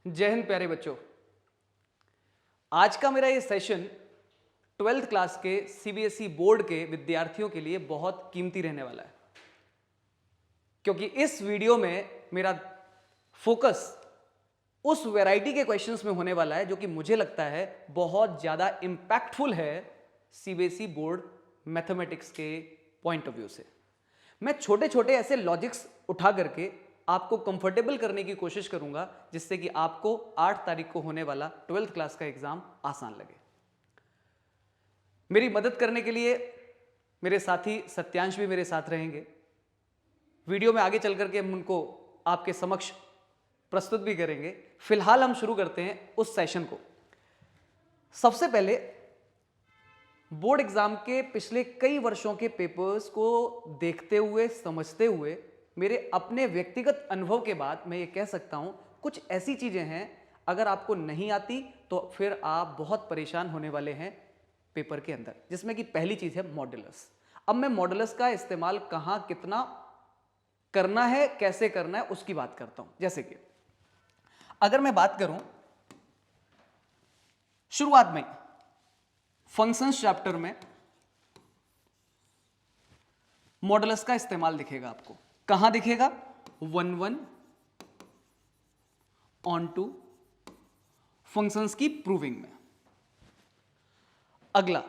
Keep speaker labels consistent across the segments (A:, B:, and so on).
A: जय हिंद प्यारे बच्चों। आज का मेरा ये सेशन 12th क्लास के सीबीएसई बोर्ड के विद्यार्थियों के लिए बहुत कीमती रहने वाला है, क्योंकि इस वीडियो में मेरा फोकस उस वैरायटी के क्वेश्चंस में होने वाला है जो कि मुझे लगता है बहुत ज्यादा इंपैक्टफुल है सीबीएसई बोर्ड मैथमेटिक्स के पॉइंट ऑफ व्यू से। मैं छोटे छोटे ऐसे लॉजिक्स उठा करके आपको कंफर्टेबल करने की कोशिश करूंगा जिससे कि आपको 8 तारीख को होने वाला 12th क्लास का एग्जाम आसान लगे। मेरी मदद करने के लिए मेरे साथी सत्यांश भी मेरे साथ रहेंगे। वीडियो में आगे चल करके हम उनको आपके समक्ष प्रस्तुत भी करेंगे। फिलहाल हम शुरू करते हैं उस सेशन को। सबसे पहले बोर्ड एग्जाम के पिछले कई वर्षों के पेपर्स को देखते हुए समझते हुए मेरे अपने व्यक्तिगत अनुभव के बाद मैं ये कह सकता हूं कुछ ऐसी चीजें हैं अगर आपको नहीं आती तो फिर आप बहुत परेशान होने वाले हैं पेपर के अंदर, जिसमें कि पहली चीज है मॉडुलस। अब मैं मॉडुलस का इस्तेमाल कहां कितना करना है, कैसे करना है, उसकी बात करता हूं। जैसे कि अगर मैं बात करूं शुरुआत में फंक्शंस चैप्टर में मॉडुलस का इस्तेमाल दिखेगा आपको। कहां दिखेगा? 1 ऑन टू फंक्शंस की प्रूविंग में। अगला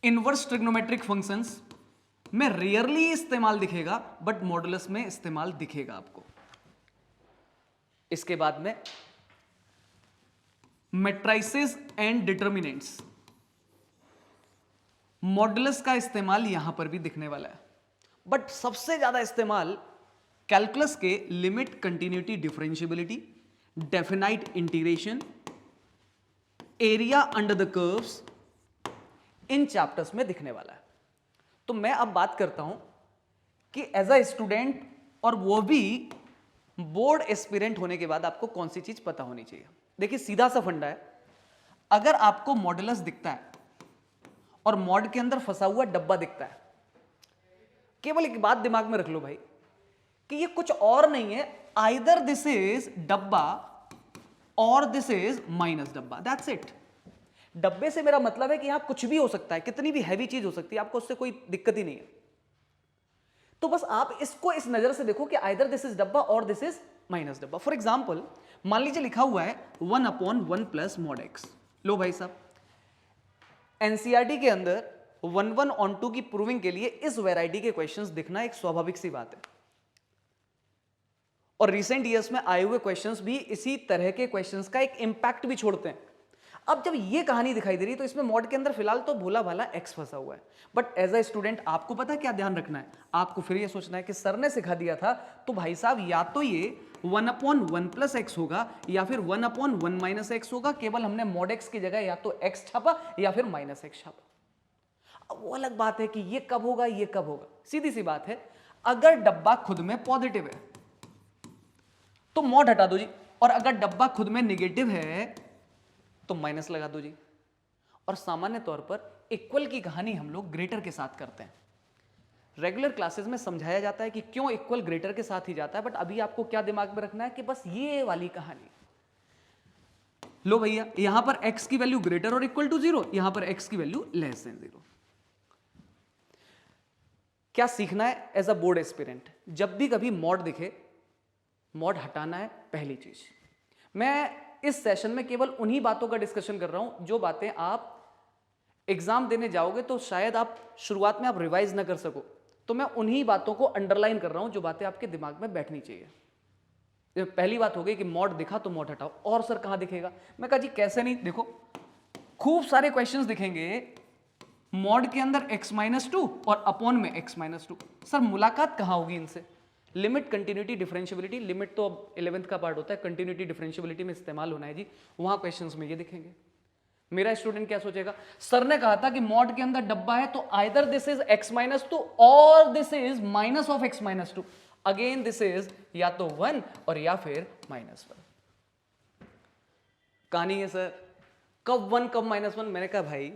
A: इनवर्स ट्रिग्नोमेट्रिक फंक्शंस में रेयरली इस्तेमाल दिखेगा, बट मॉडुलस में इस्तेमाल दिखेगा आपको। इसके बाद में मैट्रिसेस एंड डिटर्मिनेंट्स, मॉडुलस का इस्तेमाल यहां पर भी दिखने वाला है, बट सबसे ज्यादा इस्तेमाल कैलकुलस के limit, continuity, differentiability, definite integration, area under the curves, in chapters में दिखने वाला है। तो मैं अब बात करता हूं कि एज अ स्टूडेंट, और वो भी बोर्ड एस्पिरेंट होने के बाद, आपको कौन सी चीज पता होनी चाहिए। देखिए सीधा सा फंडा है, अगर आपको मॉडुलस दिखता है और मॉड के अंदर फंसा हुआ डब्बा दिखता है, केवल एक बात दिमाग में रख लो भाई कि ये कुछ और नहीं है, आइदर दिस इज डब्बा और दिस इज माइनस डब्बा, दैट्स इट। डब्बे से मेरा मतलब है कि यहां कुछ भी हो सकता है, कितनी भी हैवी चीज हो सकती है, आपको उससे कोई दिक्कत ही नहीं है। तो बस आप इसको इस नजर से देखो कि आइदर दिस इज डब्बा और दिस इज माइनस डब्बा। फॉर एग्जाम्पल मान लीजिए लिखा हुआ है 1/1 प्लस मॉड एक्स। लो भाई साहब, एनसीईआरटी के अंदर 1 ऑन टू की प्रूविंग के लिए इस वैरायटी के क्वेश्चंस दिखना एक स्वाभाविक सी बात है, और रिसेंट ईयर्स में आए हुए क्वेश्चंस भी इसी तरह के क्वेश्चंस का एक इंपैक्ट भी छोड़ते हैं। अब जब ये कहानी दिखाई दे रही है तो इसमें मॉड के अंदर फिलहाल तो भोला भाला एक्स फंसा हुआ है, बट एज अ स्टूडेंट आपको पता है क्या ध्यान रखना है? आपको फिर ये सोचना है कि सर ने सिखा दिया था, तो भाई साहब या तो ये 1/1 प्लस एक्स होगा या फिर 1/1 माइनस एक्स होगा। केवल हमने मॉड एक्स की जगह या तो एक्स छापा या फिर माइनस एक्स छापा। अब वो अलग बात है कि ये कब होगा, ये कब होगा। सीधी सी बात है, अगर डब्बा खुद में पॉजिटिव है तो मॉड हटा दो जी, और अगर डब्बा खुद में नेगेटिव है तो माइनस लगा दो जी। और सामान्य तौर पर इक्वल की कहानी हम लोग ग्रेटर के साथ करते हैं। रेगुलर क्लासेस में समझाया जाता है कि क्यों इक्वल ग्रेटर के साथ ही जाता है, बट अभी आपको क्या दिमाग में रखना है कि बस ये वाली कहानी। लो भैया, यहां पर x की वैल्यू ग्रेटर और इक्वल टू 0, यहां पर x की वैल्यू लेस देन 0। क्या सीखना है एज अ बोर्ड एस्पिरेंट? जब भी कभी मॉड दिखे, मॉड हटाना है पहली चीज। मैं इस सेशन में केवल उन्हीं बातों का डिस्कशन कर रहा हूं जो बातें आप एग्जाम देने जाओगे तो शायद आप शुरुआत में आप रिवाइज ना कर सको, तो मैं उन्हीं बातों को अंडरलाइन कर रहा हूं जो बातें आपके दिमाग में बैठनी चाहिए। पहली बात हो गई कि मॉड दिखा तो मॉड हटाओ। और सर कहां दिखेगा? मैं कहा जी कैसे नहीं, देखो खूब सारे क्वेश्चंस दिखेंगे मॉड के अंदर x-2 और अपॉन में x-2। सर मुलाकात कहां होगी इनसे? Limit, continuity, differentiability. लिमिट तो अब 11th का पार्ट होता है, कंटिन्यूटी डिफरेंशियबिलिटी में इस्तेमाल होना है जी, वहां क्वेश्चंस में ये दिखेंगे। मेरा स्टूडेंट क्या सोचेगा? सर ने कहा था कि मॉड के अंदर डब्बा है तो आइदर दिस इज x-2 और this is minus of x-2। Again this is या तो 1 और या फिर -1। कहानी है सर कब 1 कब -1? मैंने कहा भाई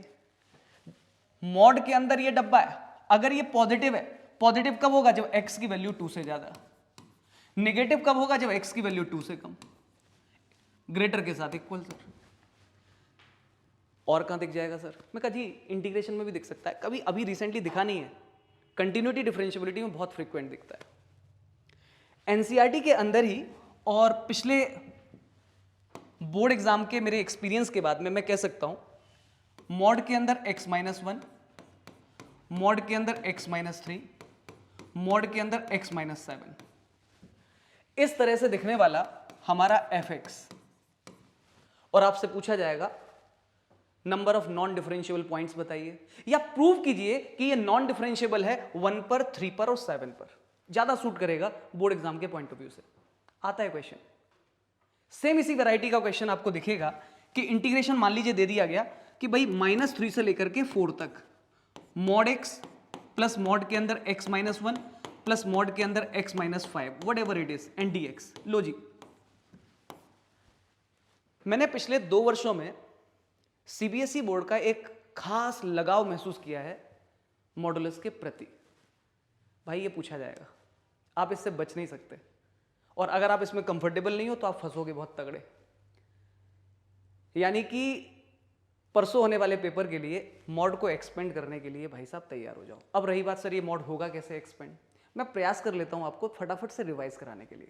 A: मॉड के अंदर ये डब्बा है, अगर ये पॉजिटिव है, पॉजिटिव कब होगा? जब x की वैल्यू 2 से ज्यादा। नेगेटिव कब होगा? जब x की वैल्यू 2 से कम, ग्रेटर के साथ इक्वल सर। और कहां दिख जाएगा सर? मैं कहा जी इंटीग्रेशन में भी दिख सकता है, कभी अभी रिसेंटली दिखा नहीं है, कंटिन्यूटी डिफरेंशियबिलिटी में बहुत फ्रीक्वेंट दिखता है। एनसीईआरटी के अंदर ही और पिछले बोर्ड एग्जाम के मेरे एक्सपीरियंस के बाद में मैं कह सकता हूं मॉड के अंदर x-1, मॉड के अंदर x-3, मॉड के अंदर x-7, इस तरह से दिखने वाला हमारा fx, और आपसे पूछा जाएगा number of non differentiable points बताइए, या प्रूव कीजिए कि ये नॉन डिफरेंशिएबल है 1 पर, 3 पर और 7 पर। ज्यादा सूट करेगा बोर्ड एग्जाम के पॉइंट ऑफ व्यू से। आता है क्वेश्चन, सेम इसी वैरायटी का क्वेश्चन आपको दिखेगा कि इंटीग्रेशन मान लीजिए दे दिया गया कि भाई -3 से लेकर के 4 तक मॉड x प्लस मॉड के अंदर x-1 प्लस मॉड के अंदर x-5 what ever it is and dx। लो जी, मैंने पिछले 2 वर्षों में सीबीएसई बोर्ड का एक खास लगाव महसूस किया है मॉडुलस के प्रति। भाई ये पूछा जाएगा, आप इससे बच नहीं सकते, और अगर आप इसमें कंफर्टेबल नहीं हो तो आप फंसोगे बहुत तगड़े। यानी कि परसों होने वाले पेपर के लिए मॉड को एक्सपेंड करने के लिए भाई साहब तैयार हो जाओ। अब रही बात सर ये मॉड होगा कैसे एक्सपेंड, मैं प्रयास कर लेता हूं आपको फटाफट से रिवाइज कराने के लिए।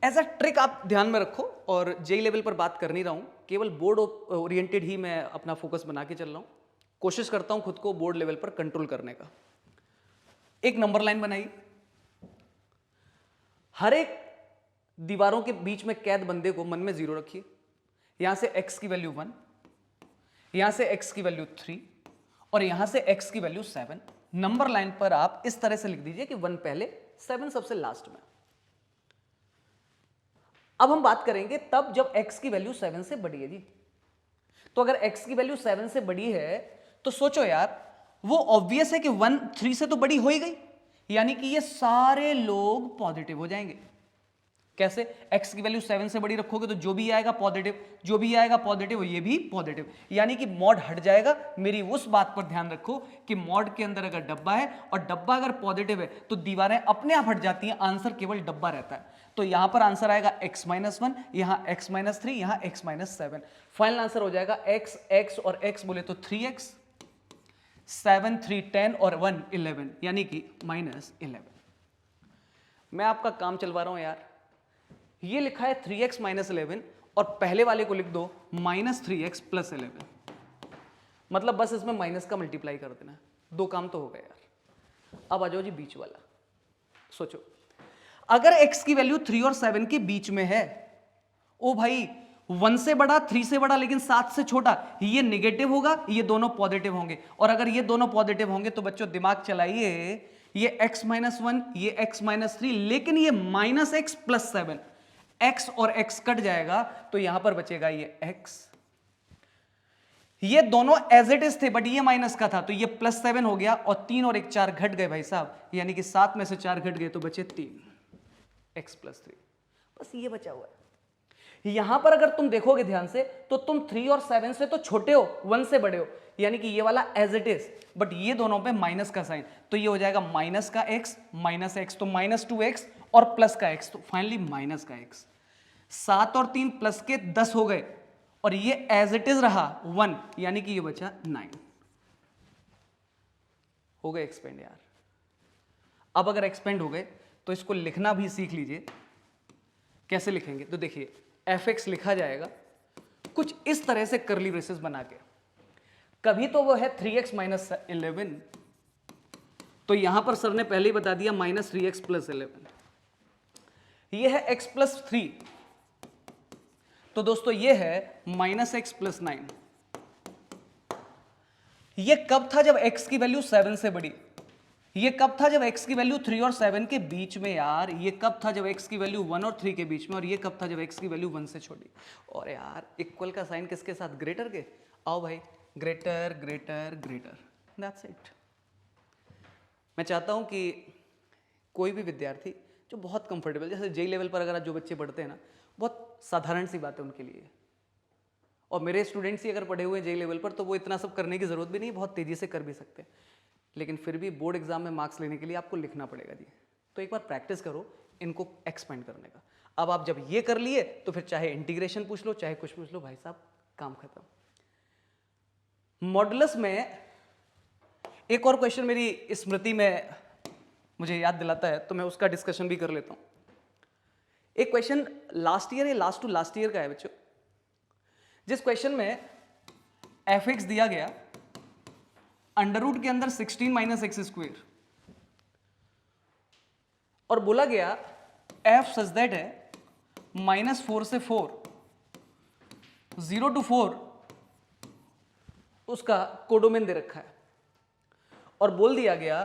A: एज अ ट्रिक आप ध्यान में रखो, और जेई लेवल पर बात कर नहीं रहा हूं, केवल बोर्ड ओरिएंटेड ही मैं अपना फोकस बना के चल रहा हूं। कोशिश करता हूं खुद को बोर्ड लेवल पर कंट्रोल करने का। एक नंबर लाइन बनाई, हर एक दीवारों के बीच में कैद बंदे को मन में 0 रखिए। यहां से x की वैल्यू 1, यहां से x की वैल्यू 3 और यहां से x की वैल्यू 7। नंबर लाइन पर आप इस तरह से लिख दीजिए कि 1 पहले, 7 सबसे लास्ट में। अब हम बात करेंगे तब जब x की वैल्यू 7 से बड़ी है जी। तो अगर x की वैल्यू 7 से बड़ी है तो सोचो यार, वो ऑब्वियस है कि 1 3 से तो बड़ी हो ही गई, यानी कि ये सारे लोग पॉजिटिव हो जाएंगे। कैसे? x की वैल्यू 7 से बड़ी रखोगे तो जो भी आएगा पॉजिटिव, जो भी आएगा पॉजिटिव ये भी पॉजिटिव, यानी कि मॉड हट जाएगा। मेरी उस बात पर ध्यान रखो कि मॉड के अंदर अगर डब्बा है और डब्बा अगर पॉजिटिव है तो दीवारें अपने आप हट जाती हैं, आंसर केवल डब्बा रहता है। तो यहां पर आंसर आएगा x-1, यहां x-3, यहां x-7। फाइनल आंसर हो जाएगा x, x और x बोले तो 3x, 7 3 10 और 1 11, यानी कि -11। मैं आपका काम चलवा रहा हूं यार। ये लिखा है 3x - 11 और पहले वाले को लिख दो -3x + 11, मतलब बस इसमें माइनस का मल्टीप्लाई कर देना है। 2 काम तो हो गए यार। अब आ जाओ जी बीच वाला। सोचो, अगर x की वैल्यू 3 और 7 के बीच में है, ओ भाई 1 से बड़ा, 3 से बड़ा लेकिन 7 से छोटा, ये नेगेटिव होगा, ये दोनों पॉजिटिव होंगे। और अगर ये दोनों पॉजिटिव होंगे तो बच्चों दिमाग चलाइए, ये x-1, ये x-3, लेकिन ये -x + 7, x और x कट जाएगा तो यहां पर बचेगा ये x। ये दोनों एज इट इज थे बट ये माइनस का था तो ये +7 हो गया, और 3 और 1 4 घट गए भाई साहब, यानी कि 7 में से 4 घट गए तो बचे 3, x + 3। बस ये बचा हुआ है। यहां पर अगर तुम देखोगे ध्यान से तो तुम 3 और 7 से तो छोटे हो, 1 से बड़े हो, यानी कि ये वाला एज इट इज, बट ये दोनों पे माइनस का साइन, तो ये हो जाएगा माइनस का x, तो -2x और प्लस का x, तो फाइनली माइनस का x। 7 और 3 प्लस के 10 हो गए, और ये एज इट इज रहा 1, यानी कि ये बचा 9। हो गए एक्सपेंड यार। अब अगर एक्सपेंड हो गए तो इसको लिखना भी सीख लीजिए। कैसे लिखेंगे? तो देखिए, fx लिखा जाएगा कुछ इस तरह से कर्ली ब्रेसेस बना के। कभी तो वो है 3x - 11, तो यहां पर सर ने पहले ही बता दिया -3x + 11। ये है x + 3, तो दोस्तों ये है -x + 9। ये कब था? जब x की वैल्यू 7 से बड़ी। ये कब था? जब x की वैल्यू 3 और 7 के बीच में यार। ये कब था? जब x की वैल्यू 1 और 3 के बीच में। और ये कब था? जब x की वैल्यू 1 से छोटी। और यार इक्वल का साइन किसके साथ? ग्रेटर के। आओ भाई, greater greater greater, that's it. मैं चाहता हूं कि कोई भी विद्यार्थी जो बहुत कंफर्टेबल, जैसे जेई लेवल पर अगर जो बच्चे पढ़ते हैं ना, बहुत साधारण सी बात है उनके लिए, और मेरे स्टूडेंट्स ही अगर पढ़े हुए हैं जेई लेवल पर तो वो इतना सब करने की जरूरत भी नहीं, बहुत तेजी से कर भी सकते हैं, लेकिन फिर भी बोर्ड एग्जाम में मार्क्स लेने के लिए आपको लिखना पड़ेगा जी। तो एक बार प्रैक्टिस करो इनको एक्सपेंड करने का। अब आप जब ये कर लिए तो फिर चाहे इंटीग्रेशन पूछ लो चाहे कुछ पूछ लो, भाई साहब काम खत्म। मॉडुलस में एक और क्वेश्चन मेरी स्मृति में मुझे याद दिलाता है तो मैं उसका डिस्कशन भी कर लेता हूं। एक क्वेश्चन लास्ट ईयर या लास्ट टू लास्ट ईयर का है बच्चों, जिस क्वेश्चन में एफ एक्स दिया गया अंडर रूट के अंदर 16 माइनस एक्स स्क्वेयर और बोला गया एफ सच दैट है -4 से 4 0 to 4 उसका कोडोमेन दे रखा है और बोल दिया गया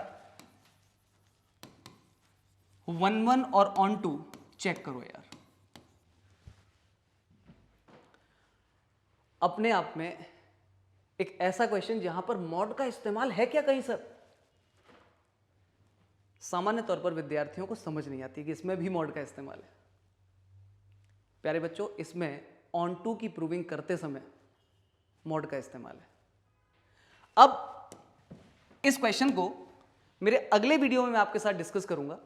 A: 1 1 और ऑन 2 चेक करो यार। अपने आप में एक ऐसा क्वेश्चन जहां पर मॉड का इस्तेमाल है क्या कहीं सर? सामान्य तौर पर विद्यार्थियों को समझ नहीं आती कि इसमें भी मॉड का इस्तेमाल है। प्यारे बच्चों, इसमें ऑन टू की प्रूविंग करते समय मॉड का इस्तेमाल है। अब इस क्वेश्चन को मेरे अगले वीडियो में मैं आपके साथ डिस्कस करूंगा,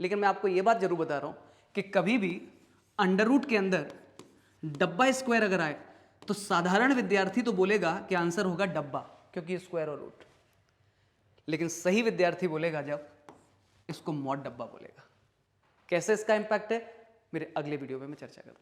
A: लेकिन मैं आपको यह बात जरूर बता रहा हूं कि कभी भी अंडर रूट के अंदर डब्बा स्क्वायर अगर आए तो साधारण विद्यार्थी तो बोलेगा कि आंसर होगा डब्बा, क्योंकि स्क्वायर और रूट। लेकिन सही विद्यार्थी बोलेगा जब इसको मॉड डब्बा बोलेगा। कैसे इसका इंपैक्ट है मेरे अगले वीडियो में मैं चर्चा करता हूं।